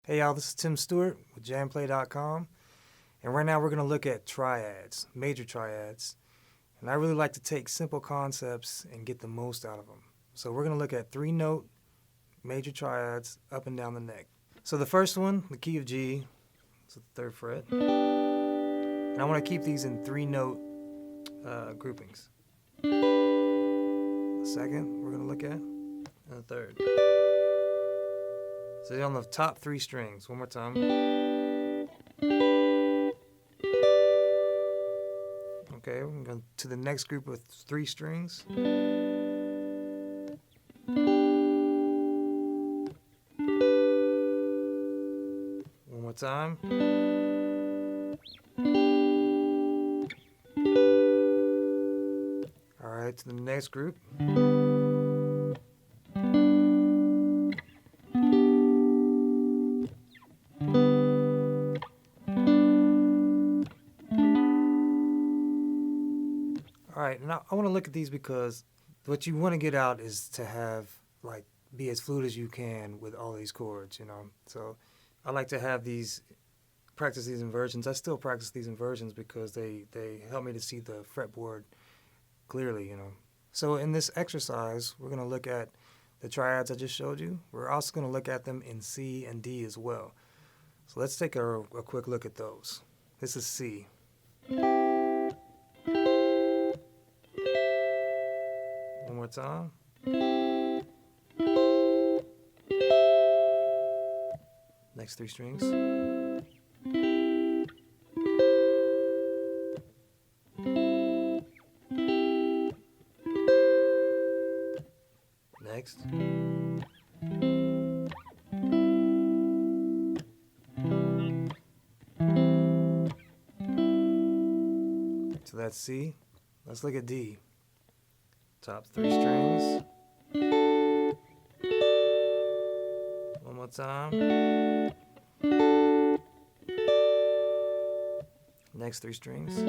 Hey y'all, this is Tim Stewart with JamPlay.com, and right now we're going to look at triads, major triads. And I really like to take simple concepts and get the most out of them. So we're going to look at 3-note major triads up and down the neck. So the first one, the key of G, it's the 3rd fret. And I want to keep these in 3-note groupings. The second we're going to look at, and the third. So they're on the top 3 strings. One more time. Okay, we're going to the next group with 3 strings. One more time. All right, to the next group. All right, and I want to look at these because what you want to get out is to have, like, be as fluid as you can with all these chords, you know. So I like to have these, practice these inversions. I still practice these inversions because they help me to see the fretboard clearly, you know. So in this exercise, we're going to look at the triads I just showed you. We're also going to look at them in C and D as well. So let's take a quick look at those. This is C. One more time. Next 3 strings. Next. So that's C. Let's look at D. Top 3 strings. One more time. Next 3 strings.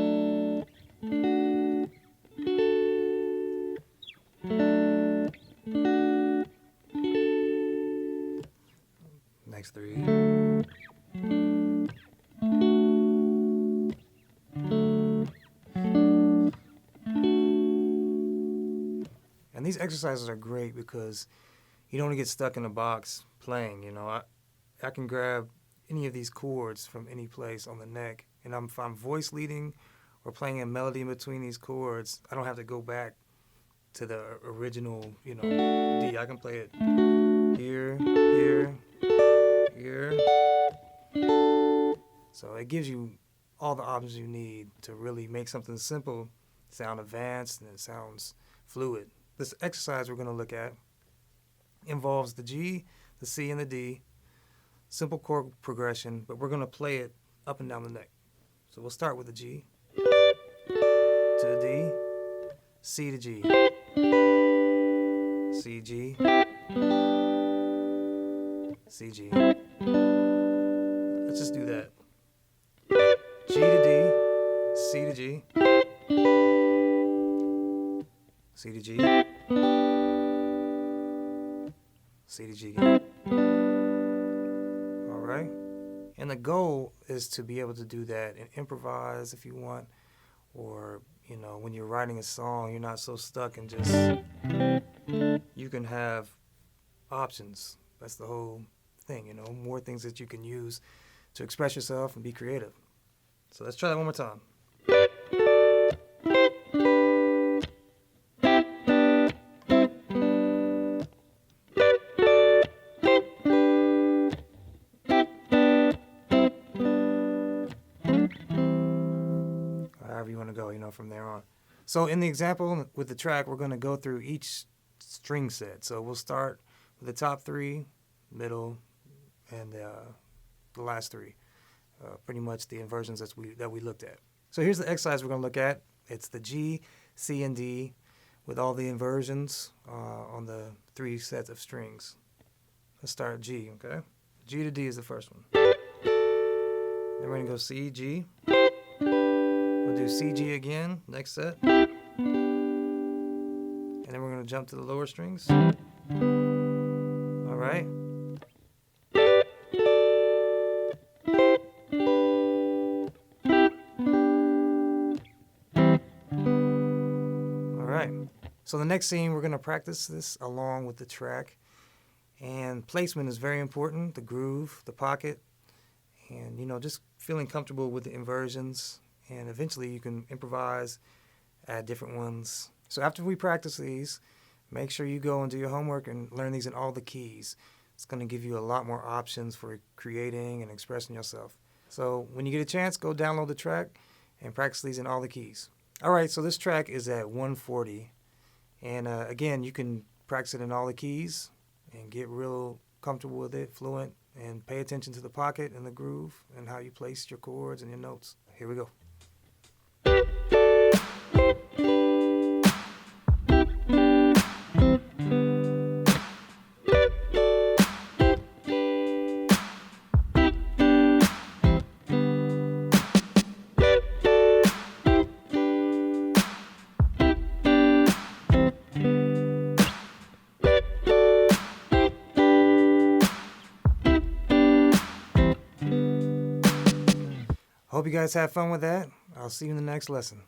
Next 3. And these exercises are great because you don't want to get stuck in a box playing, you know. I can grab any of these chords from any place on the neck, and if I'm voice leading or playing a melody in between these chords, I don't have to go back to the original, you know, D. I can play it here, here, here. So it gives you all the options you need to really make something simple sound advanced and it sounds fluid. This exercise we're going to look at involves the G, the C, and the D. Simple chord progression, but we're going to play it up and down the neck. So we'll start with the G to the D, C to G, C, G, C, G. Let's just do that. G to D, C to G, C to G, C to G again. All right. And the goal is to be able to do that and improvise if you want, or, you know, when you're writing a song, you're not so stuck and just, you can have options. That's the whole thing, you know, more things that you can use to express yourself and be creative. So let's try that one more time. However you want to go, you know, from there on. So in the example with the track, we're going to go through each string set. So we'll start with the top 3, middle, and the last 3. Pretty much the inversions that we looked at. So here's the exercise we're going to look at. It's the G, C, and D with all the inversions on the 3 sets of strings. Let's start at G, okay? G to D is the first one. Then we're going to go C, G. We'll do C, G again, next set. And then we're going to jump to the lower strings. All right. So the next scene, we're going to practice this along with the track. And placement is very important, the groove, the pocket, and, just feeling comfortable with the inversions. And eventually you can improvise, add different ones. So after we practice these, make sure you go and do your homework and learn these in all the keys. It's going to give you a lot more options for creating and expressing yourself. So when you get a chance, go download the track and practice these in all the keys. All right, so this track is at 140. And again, you can practice it in all the keys and get real comfortable with it, fluent, and pay attention to the pocket and the groove and how you place your chords and your notes. Here we go. Hope you guys have fun with that. I'll see you in the next lesson.